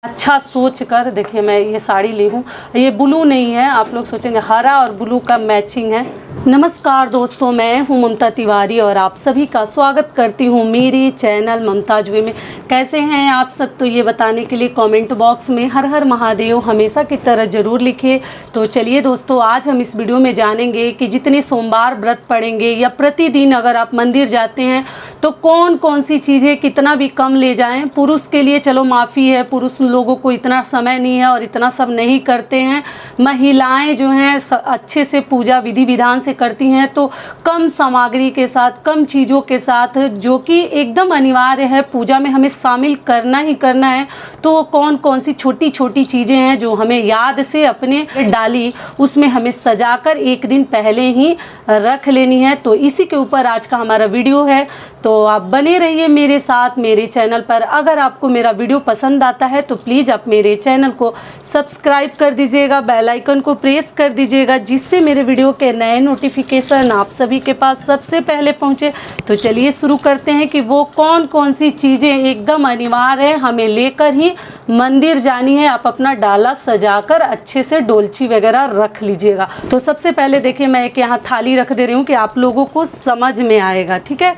अच्छा सोच कर देखिए मैं ये साड़ी ली हूँ। ये ब्लू नहीं है, आप लोग सोचेंगे हरा और ब्लू का मैचिंग है। नमस्कार दोस्तों, मैं हूँ ममता तिवारी और आप सभी का स्वागत करती हूँ मेरी चैनल ममताज वे में। कैसे हैं आप सब, तो ये बताने के लिए कमेंट बॉक्स में हर हर महादेव हमेशा की तरह ज़रूर लिखिए। तो चलिए दोस्तों, आज हम इस वीडियो में जानेंगे कि जितने सोमवार व्रत पड़ेंगे या प्रतिदिन अगर आप मंदिर जाते हैं तो कौन कौन सी चीज़ें कितना भी कम ले जाएं। पुरुष के लिए चलो माफ़ी है, पुरुष लोगों को इतना समय नहीं है और इतना सब नहीं करते हैं। महिलाएं जो हैं अच्छे से पूजा विधि विधान से करती हैं, तो कम सामग्री के साथ, कम चीज़ों के साथ, जो कि एकदम अनिवार्य है पूजा में हमें शामिल करना ही करना है। तो कौन कौन सी छोटी छोटी चीज़ें हैं जो हमें याद से अपने डाली उसमें हमें सजाकर एक दिन पहले ही रख लेनी है। तो इसी के ऊपर आज का हमारा वीडियो है, तो आप बने रहिए मेरे साथ मेरे चैनल पर। अगर आपको मेरा वीडियो पसंद आता है तो प्लीज़ आप मेरे चैनल को सब्सक्राइब कर दीजिएगा, बेल आइकन को प्रेस कर दीजिएगा, जिससे मेरे वीडियो के नए नोटिफिकेशन आप सभी के पास सबसे पहले पहुंचे। तो चलिए शुरू करते हैं कि वो कौन कौन सी चीज़ें एकदम अनिवार्य है हमें लेकर ही मंदिर जानी है। आप अपना डाला सजाकर अच्छे से डोलची वगैरह रख लीजिएगा। तो सबसे पहले देखिए मैं एक यहाँ थाली रख दे रही हूँ कि आप लोगों को समझ में आएगा, ठीक है।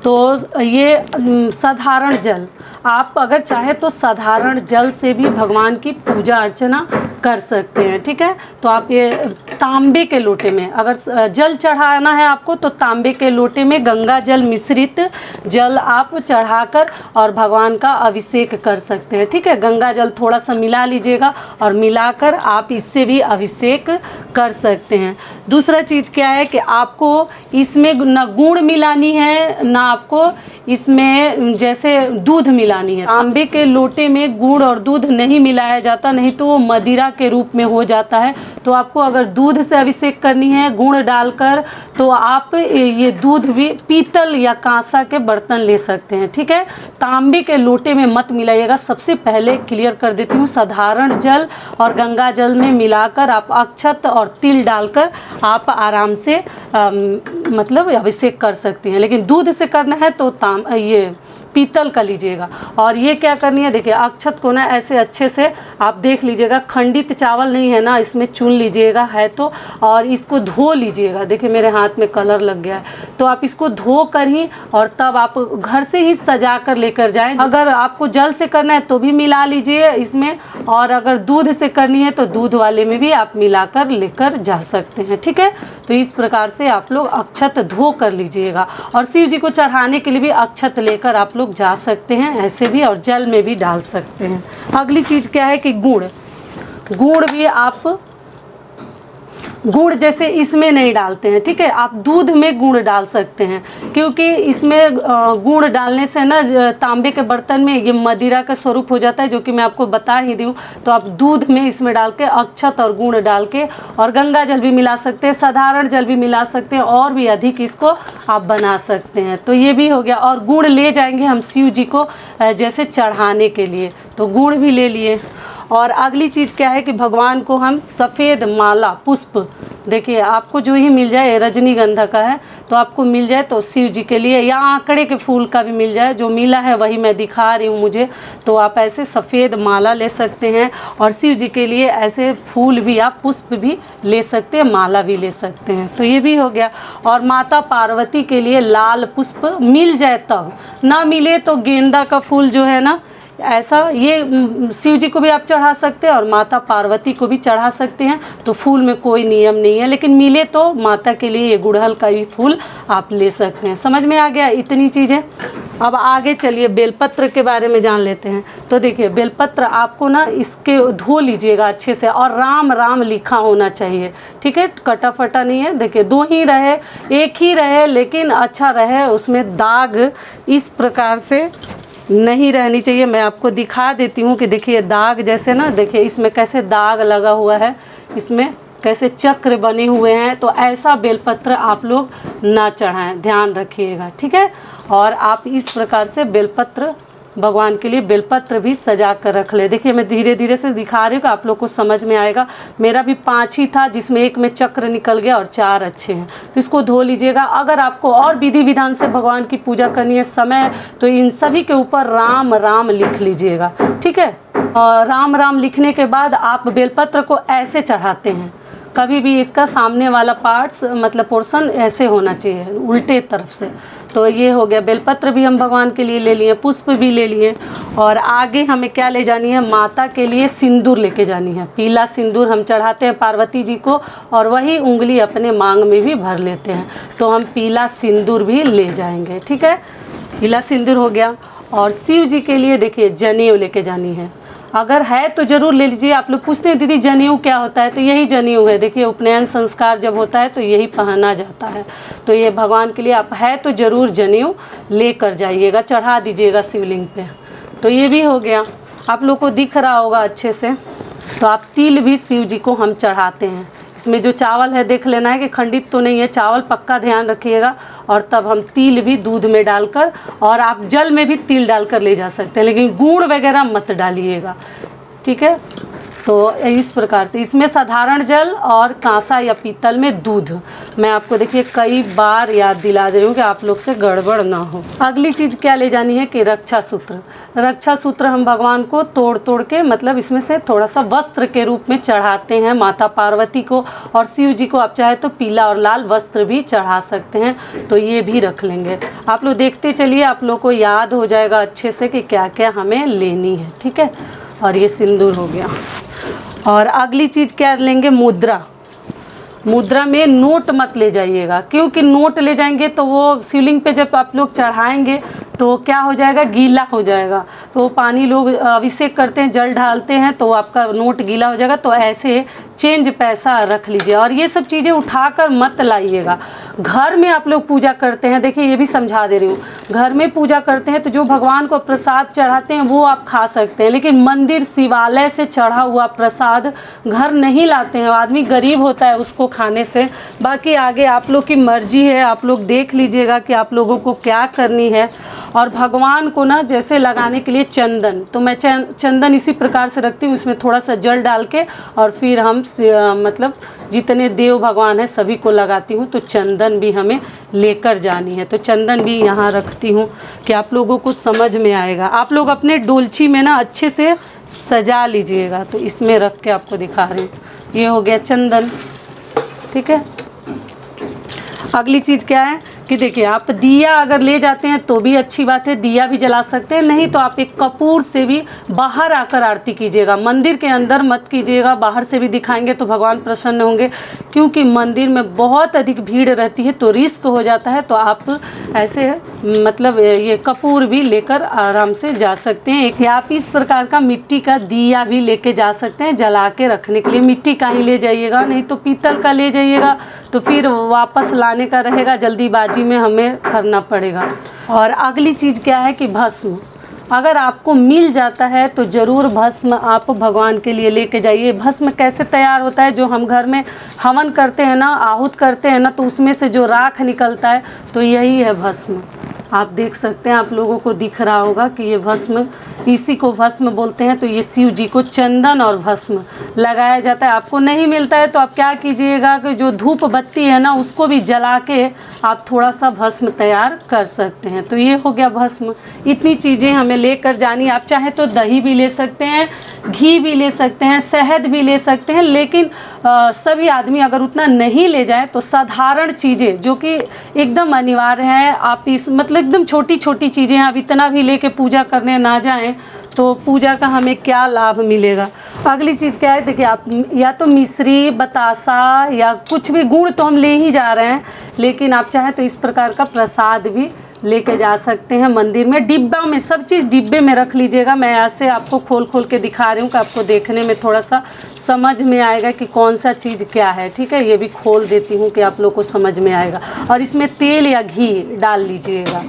तो ये साधारण जल, आप अगर चाहे तो साधारण जल से भी भगवान की पूजा अर्चना कर सकते हैं, ठीक है। तो आप ये तांबे के लोटे में अगर जल चढ़ाना है आपको, तो तांबे के लोटे में गंगा जल मिश्रित जल आप चढ़ाकर और भगवान का अभिषेक कर सकते हैं, ठीक है। गंगा जल थोड़ा सा मिला लीजिएगा और मिलाकर आप इससे भी अभिषेक कर सकते हैं। दूसरा चीज़ क्या है कि आपको इसमें ना गुड़ मिलानी है, ना आपको इसमें जैसे दूध मिलानी है। तांबे के लोटे में गुड़ और दूध नहीं मिलाया जाता, नहीं तो वो मदिरा के रूप में हो जाता है। तो आपको अगर दूध से अभिषेक करनी है गुड़ डालकर, तो आप ये दूध भी पीतल या कांसा के बर्तन ले सकते हैं, ठीक है। तांबे के लोटे में मत मिलाइएगा। सबसे पहले क्लियर कर देती हूँ, साधारण जल और गंगा जल में मिलाकर आप अक्षत और तिल डालकर आप आराम से मतलब अभिषेक कर सकते हैं। लेकिन दूध से करना है तो ये पीतल का लीजिएगा। और ये क्या करनी है, देखिए अक्षत को ना ऐसे अच्छे से आप देख लीजिएगा, खंडित चावल नहीं है ना, इसमें चुन लीजिएगा है तो, और इसको धो लीजिएगा। देखिए मेरे हाथ में कलर लग गया है, तो आप इसको धो कर ही और तब आप घर से ही सजा कर लेकर जाएं। अगर आपको जल से करना है तो भी मिला लीजिए इसमें, और अगर दूध से करनी है तो दूध वाले में भी आप मिलाकर लेकर जा सकते हैं, ठीक है। तो इस प्रकार से आप लोग अक्षत धो कर लीजिएगा। और शिव जी को चढ़ाने के लिए भी अक्षत लेकर आप लोग जा सकते हैं ऐसे भी, और जल में भी डाल सकते हैं। अगली चीज़ क्या है कि गुड़ भी आप गुड़ जैसे इसमें नहीं डालते हैं, ठीक है। आप दूध में गुड़ डाल सकते हैं, क्योंकि इसमें गुड़ डालने से ना तांबे के बर्तन में ये मदिरा का स्वरूप हो जाता है, जो कि मैं आपको बता ही दी हूँ। तो आप दूध में इसमें डाल के अक्षत और गुड़ डाल के, और गंगा जल भी मिला सकते हैं, साधारण जल भी मिला सकते हैं, और भी अधिक इसको आप बना सकते हैं। तो ये भी हो गया। और गुड़ ले जाएंगे हम शिव जी को जैसे चढ़ाने के लिए, तो गुड़ भी ले लिए। और अगली चीज़ क्या है कि भगवान को हम सफ़ेद माला पुष्प, देखिए आपको जो ही मिल जाए, रजनीगंधा का है तो आपको मिल जाए तो शिव जी के लिए, या आंकड़े के फूल का भी मिल जाए, जो मिला है वही मैं दिखा रही हूँ मुझे। तो आप ऐसे सफ़ेद माला ले सकते हैं, और शिव जी के लिए ऐसे फूल भी आप पुष्प भी ले सकते हैं, माला भी ले सकते हैं। तो ये भी हो गया। और माता पार्वती के लिए लाल पुष्प मिल जाए तब, ना मिले तो गेंदा का फूल जो है ना, ऐसा ये शिव जी को भी आप चढ़ा सकते हैं और माता पार्वती को भी चढ़ा सकते हैं। तो फूल में कोई नियम नहीं है, लेकिन मिले तो माता के लिए ये गुड़हल का भी फूल आप ले सकते हैं। समझ में आ गया इतनी चीज़ें। अब आगे चलिए बेलपत्र के बारे में जान लेते हैं। तो देखिए बेलपत्र आपको ना इसके धो लीजिएगा अच्छे से, और राम राम लिखा होना चाहिए, ठीक है। कटा फटा नहीं है। देखिए दो ही रहे, एक ही रहे, लेकिन अच्छा रहे, उसमें दाग इस प्रकार से नहीं रहनी चाहिए। मैं आपको दिखा देती हूँ कि देखिए दाग जैसे ना, देखिए इसमें कैसे दाग लगा हुआ है, इसमें कैसे चक्र बने हुए हैं। तो ऐसा बेलपत्र आप लोग ना चढ़ाएं, ध्यान रखिएगा, ठीक है। और आप इस प्रकार से बेलपत्र भगवान के लिए बेलपत्र भी सजा कर रख ले। देखिए मैं धीरे धीरे से दिखा रही हूँ, आप लोग को समझ में आएगा। मेरा भी 5 ही था, जिसमें एक में चक्र निकल गया और 4 अच्छे हैं। तो इसको धो लीजिएगा। अगर आपको और विधि विधान से भगवान की पूजा करनी है समय, तो इन सभी के ऊपर राम राम लिख लीजिएगा, ठीक है। और राम राम लिखने के बाद आप बेलपत्र को ऐसे चढ़ाते हैं, कभी भी इसका सामने वाला पार्ट्स मतलब पोर्शन ऐसे होना चाहिए, उल्टे तरफ से। तो ये हो गया, बेलपत्र भी हम भगवान के लिए ले लिए, पुष्प भी ले लिए। और आगे हमें क्या ले जानी है, माता के लिए सिंदूर लेके जानी है। पीला सिंदूर हम चढ़ाते हैं पार्वती जी को, और वही उंगली अपने मांग में भी भर लेते हैं। तो हम पीला सिंदूर भी ले जाएंगे, ठीक है। पीला सिंदूर हो गया। और शिव जी के लिए देखिए जनेऊ लेके जानी है, अगर है तो ज़रूर ले लीजिए। आप लोग पूछते हैं दीदी जनेऊ क्या होता है, तो यही जनेऊ है। देखिए उपनयन संस्कार जब होता है तो यही पहना जाता है। तो ये भगवान के लिए आप है तो ज़रूर जनेऊ लेकर जाइएगा, चढ़ा दीजिएगा शिवलिंग पे। तो ये भी हो गया, आप लोग को दिख रहा होगा अच्छे से। तो आप तिल भी शिव जी को हम चढ़ाते हैं। इसमें जो चावल है देख लेना है कि खंडित तो नहीं है, चावल पक्का ध्यान रखिएगा। और तब हम तिल भी दूध में डालकर, और आप जल में भी तिल डालकर ले जा सकते हैं, लेकिन गुड़ वगैरह मत डालिएगा, ठीक है। तो इस प्रकार से इसमें साधारण जल और कांसा या पीतल में दूध। मैं आपको देखिए कई बार याद दिला दे रही हूँ कि आप लोग से गड़बड़ ना हो। अगली चीज़ क्या ले जानी है कि रक्षा सूत्र। रक्षा सूत्र हम भगवान को तोड़ तोड़ के मतलब इसमें से थोड़ा सा वस्त्र के रूप में चढ़ाते हैं माता पार्वती को, और शिव जी को आप चाहे तो पीला और लाल वस्त्र भी चढ़ा सकते हैं। तो ये भी रख लेंगे। आप लोग देखते चलिए, आप लोग को याद हो जाएगा अच्छे से कि क्या क्या हमें लेनी है, ठीक है। और ये सिंदूर हो गया। और अगली चीज़ क्या लेंगे, मुद्रा। मुद्रा में नोट मत ले जाइएगा, क्योंकि नोट ले जाएंगे तो वो शिवलिंग पे जब आप लोग चढ़ाएंगे तो क्या हो जाएगा, गीला हो जाएगा। तो पानी लोग अभिषेक करते हैं, जल ढालते हैं, तो आपका नोट गीला हो जाएगा। तो ऐसे चेंज पैसा रख लीजिए। और ये सब चीज़ें उठाकर मत लाइएगा। घर में आप लोग पूजा करते हैं, देखिए ये भी समझा दे रही हूँ, घर में पूजा करते हैं तो जो भगवान को प्रसाद चढ़ाते हैं वो आप खा सकते हैं, लेकिन मंदिर शिवालय से चढ़ा हुआ प्रसाद घर नहीं लाते हैं। आदमी गरीब होता है उसको खाने से। बाकी आगे आप लोग की मर्जी है, आप लोग देख लीजिएगा कि आप लोगों को क्या करनी है। और भगवान को ना जैसे लगाने के लिए चंदन, तो मैं चंदन इसी प्रकार से रखती हूँ, इसमें थोड़ा सा जल डाल के, और फिर हम मतलब जितने देव भगवान हैं सभी को लगाती हूँ। तो चंदन भी हमें लेकर जानी है, तो चंदन भी यहाँ रखती हूँ कि आप लोगों को समझ में आएगा। आप लोग अपने डोलची में ना अच्छे से सजा लीजिएगा। तो इसमें रख के आपको दिखा रही हूँ। ये हो गया चंदन, ठीक है। अगली चीज़ क्या है कि देखिए आप दिया अगर ले जाते हैं तो भी अच्छी बात है, दिया भी जला सकते हैं। नहीं तो आप एक कपूर से भी बाहर आकर आरती कीजिएगा, मंदिर के अंदर मत कीजिएगा। बाहर से भी दिखाएंगे तो भगवान प्रसन्न होंगे, क्योंकि मंदिर में बहुत अधिक भीड़ रहती है तो रिस्क हो जाता है। तो आप ऐसे मतलब ये कपूर भी लेकर आराम से जा सकते हैं। एक आप इस प्रकार का मिट्टी का दिया भी लेके जा सकते हैं जला के रखने के लिए। मिट्टी का ही ले जाइएगा, नहीं तो पीतल का ले जाइएगा, तो फिर वापस लाने का रहेगा, जल्दीबाजी में हमें करना पड़ेगा। और अगली चीज़ क्या है कि भस्म। अगर आपको मिल जाता है तो ज़रूर भस्म आप भगवान के लिए लेके जाइए। भस्म कैसे तैयार होता है, जो हम घर में हवन करते हैं ना, आहूत करते हैं ना, तो उसमें से जो राख निकलता है तो यही है भस्म। आप देख सकते हैं, आप लोगों को दिख रहा होगा कि ये भस्म, इसी को भस्म बोलते हैं। तो ये शिव जी को चंदन और भस्म लगाया जाता है। आपको नहीं मिलता है तो आप क्या कीजिएगा कि जो धूप बत्ती है ना उसको भी जला के आप थोड़ा सा भस्म तैयार कर सकते हैं। तो ये हो गया भस्म। इतनी चीज़ें हमें लेकर जानी। आप चाहे तो दही भी ले सकते हैं, घी भी ले सकते हैं, शहद भी ले सकते हैं, लेकिन सभी आदमी अगर उतना नहीं ले जाए तो साधारण चीज़ें जो कि एकदम अनिवार्य है, आप इस मतलब एकदम छोटी छोटी चीज़ें, आप इतना भी लेके पूजा करने ना जाएं तो पूजा का हमें क्या लाभ मिलेगा। अगली चीज़ क्या है, देखिए आप या तो मिश्री, बतासा या कुछ भी, गुड़ तो हम ले ही जा रहे हैं, लेकिन आप चाहें तो इस प्रकार का प्रसाद भी लेके जा सकते हैं मंदिर में। डिब्बा में सब चीज़ डिब्बे में रख लीजिएगा। मैं ऐसे आपको खोल खोल के दिखा रही हूँ कि आपको देखने में थोड़ा सा समझ में आएगा कि कौन सा चीज़ क्या है, ठीक है। ये भी खोल देती हूँ कि आप लोग को समझ में आएगा। और इसमें तेल या घी डाल लीजिएगा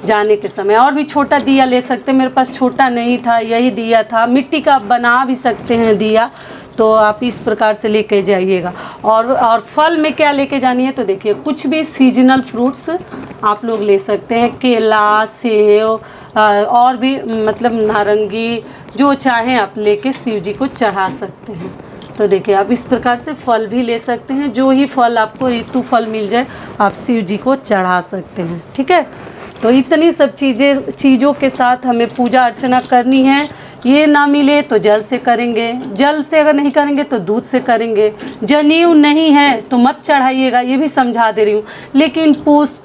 जाने के समय। और भी छोटा दिया ले सकते हैं, मेरे पास छोटा नहीं था, यही दिया था। मिट्टी का बना भी सकते हैं दिया, तो आप इस प्रकार से लेके जाइएगा। और फल में क्या लेके जानी है, तो देखिए कुछ भी सीजनल फ्रूट्स आप लोग ले सकते हैं, केला, सेब और भी मतलब नारंगी, जो चाहें आप लेके शिव जी को चढ़ा सकते हैं। तो देखिए आप इस प्रकार से फल भी ले सकते हैं, जो ही फल आपको ऋतु फल मिल जाए आप शिव जी को चढ़ा सकते हैं, ठीक है। तो इतनी सब चीज़ों के साथ हमें पूजा अर्चना करनी है। ये ना मिले तो जल से करेंगे, जल से अगर नहीं करेंगे तो दूध से करेंगे। जनेऊ नहीं है तो मत चढ़ाइएगा, ये भी समझा दे रही हूँ। लेकिन पुष्प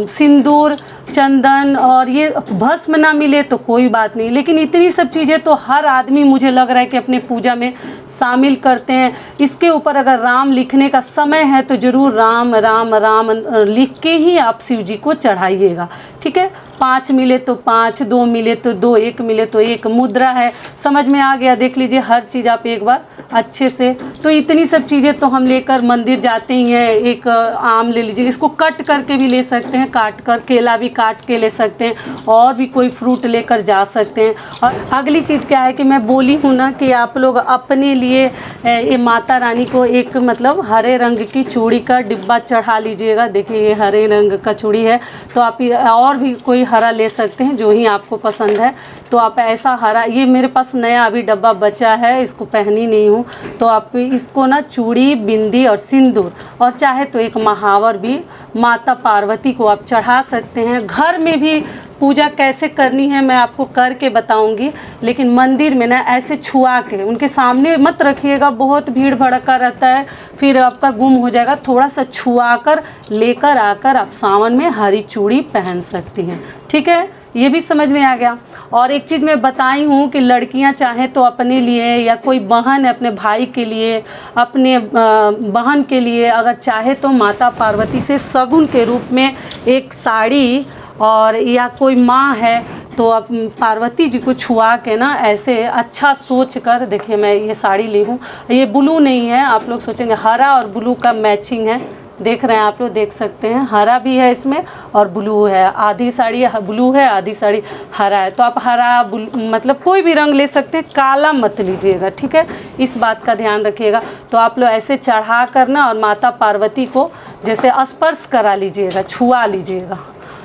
सिंदूर, चंदन और ये भस्म ना मिले तो कोई बात नहीं, लेकिन इतनी सब चीज़ें तो हर आदमी मुझे लग रहा है कि अपने पूजा में शामिल करते हैं। इसके ऊपर अगर राम लिखने का समय है तो ज़रूर राम राम राम लिख के ही आप शिव जी को चढ़ाइएगा, ठीक है। 5 मिले तो 5, 2 मिले तो 2, 1 मिले तो 1, मुद्रा है, समझ में आ गया। देख लीजिए हर चीज़ आप एक बार अच्छे से। तो इतनी सब चीज़ें तो हम लेकर मंदिर जाते ही हैं। एक आम ले लीजिए, इसको कट करके भी ले सकते हैं, काट कर, केला भी काट के ले सकते हैं, और भी कोई फ्रूट लेकर जा सकते हैं। और अगली चीज़ क्या है कि मैं बोली हूँ ना कि आप लोग अपने लिए ये माता रानी को एक मतलब हरे रंग की चूड़ी का डिब्बा चढ़ा लीजिएगा। देखिए ये हरे रंग का चूड़ी है, तो आप और भी कोई हरा ले सकते हैं जो ही आपको पसंद है। तो आप ऐसा हरा, ये मेरे पास नया अभी डब्बा बचा है, इसको पहनी नहीं हूँ, तो आप इसको ना चूड़ी, बिंदी और सिंदूर और चाहे तो एक महावर भी माता पार्वती को आप चढ़ा सकते हैं। घर में भी पूजा कैसे करनी है मैं आपको करके बताऊंगी, लेकिन मंदिर में ना ऐसे छुआ के उनके सामने मत रखिएगा, बहुत भीड़ भड़का रहता है, फिर आपका गुम हो जाएगा। थोड़ा सा छुआ कर लेकर आकर आप सावन में हरी चूड़ी पहन सकती हैं, ठीक है। ये भी समझ में आ गया। और एक चीज़ मैं बताई हूँ कि लड़कियाँ चाहें तो अपने लिए, या कोई बहन अपने भाई के लिए, अपने बहन के लिए अगर चाहे तो माता पार्वती से शगुन के रूप में एक साड़ी, और या कोई माँ है तो आप पार्वती जी को छुआ के ना ऐसे अच्छा सोच कर, देखिए मैं ये साड़ी ली हूँ, ये ब्लू नहीं है, आप लोग सोचेंगे हरा और ब्लू का मैचिंग है, देख रहे हैं आप लोग, देख सकते हैं हरा भी है इसमें और ब्लू है। आधी साड़ी ब्लू है, आधी साड़ी हरा है, तो आप हरा मतलब कोई भी रंग ले सकते हैं, काला मत लीजिएगा, ठीक है, इस बात का ध्यान रखिएगा। तो आप लोग ऐसे चढ़ा करना और माता पार्वती को जैसे स्पर्श करा लीजिएगा, छुआ लीजिएगा,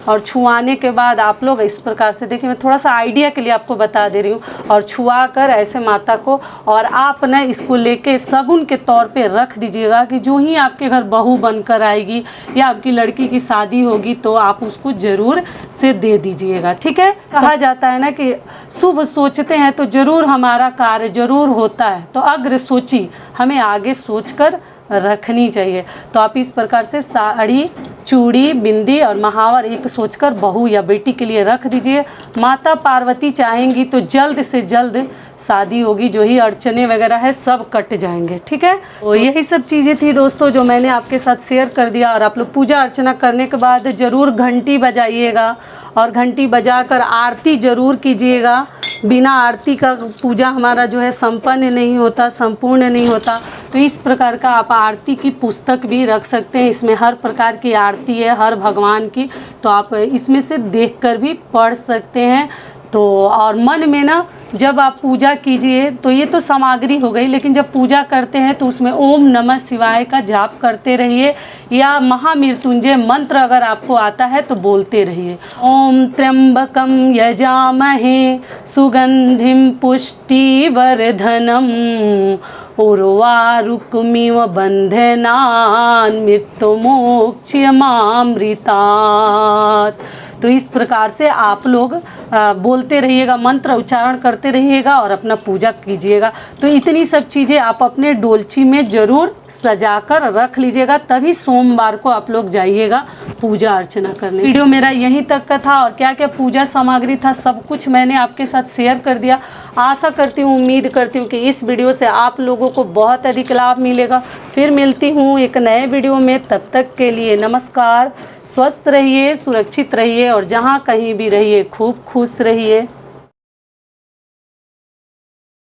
और छुआने के बाद आप लोग इस प्रकार से, देखिए मैं थोड़ा सा आइडिया के लिए आपको बता दे रही हूँ, और छुआ कर ऐसे माता को, और आप ना इसको लेके शगुन के तौर पे रख दीजिएगा कि जो ही आपके घर बहू बनकर आएगी या आपकी लड़की की शादी होगी तो आप उसको ज़रूर से दे दीजिएगा, ठीक है। कहा जाता है ना कि शुभ सोचते हैं तो ज़रूर हमारा कार्य ज़रूर होता है, तो अग्र सोची हमें आगे सोचकर रखनी चाहिए। तो आप इस प्रकार से साड़ी, चूड़ी, बिंदी और महावर एक सोचकर बहू या बेटी के लिए रख दीजिए। माता पार्वती चाहेंगी तो जल्द से जल्द शादी होगी, जो ही अड़चने वगैरह है सब कट जाएंगे, ठीक है। तो यही सब चीज़ें थी दोस्तों जो मैंने आपके साथ शेयर कर दिया। और आप लोग पूजा अर्चना करने के बाद ज़रूर घंटी बजाइएगा, और घंटी बजाकर आरती ज़रूर कीजिएगा। बिना आरती का पूजा हमारा जो है संपन्न नहीं होता, संपूर्ण नहीं होता। तो इस प्रकार का आप आरती की पुस्तक भी रख सकते हैं, इसमें हर प्रकार की आरती है हर भगवान की, तो आप इसमें से देखकर भी पढ़ सकते हैं। तो और मन में ना जब आप पूजा कीजिए तो ये तो सामग्री हो गई, लेकिन जब पूजा करते हैं तो उसमें ओम नमः शिवाय का जाप करते रहिए, या महामृत्युंजय मंत्र अगर आपको आता है तो बोलते रहिए। ओम त्र्यंबकम यजामहे सुगंधिम पुष्टिवर्धनम उर्वारुकमिव बंधनान् मृत्युमोक्षयमामृतात्। तो इस प्रकार से आप लोग बोलते रहिएगा, मंत्र उच्चारण करते रहिएगा और अपना पूजा कीजिएगा। तो इतनी सब चीज़ें आप अपने डोलची में ज़रूर सजाकर रख लीजिएगा, तभी सोमवार को आप लोग जाइएगा पूजा अर्चना करने। वीडियो मेरा यहीं तक का था, और क्या क्या पूजा सामग्री था सब कुछ मैंने आपके साथ शेयर कर दिया। आशा करती हूँ, उम्मीद करती हूँ कि इस वीडियो से आप लोगों को बहुत अधिक लाभ मिलेगा। फिर मिलती हूँ एक नए वीडियो में, तब तक के लिए नमस्कार। स्वस्थ रहिए, सुरक्षित रहिए, और जहाँ कहीं भी रहिए खूब खुश रहिए।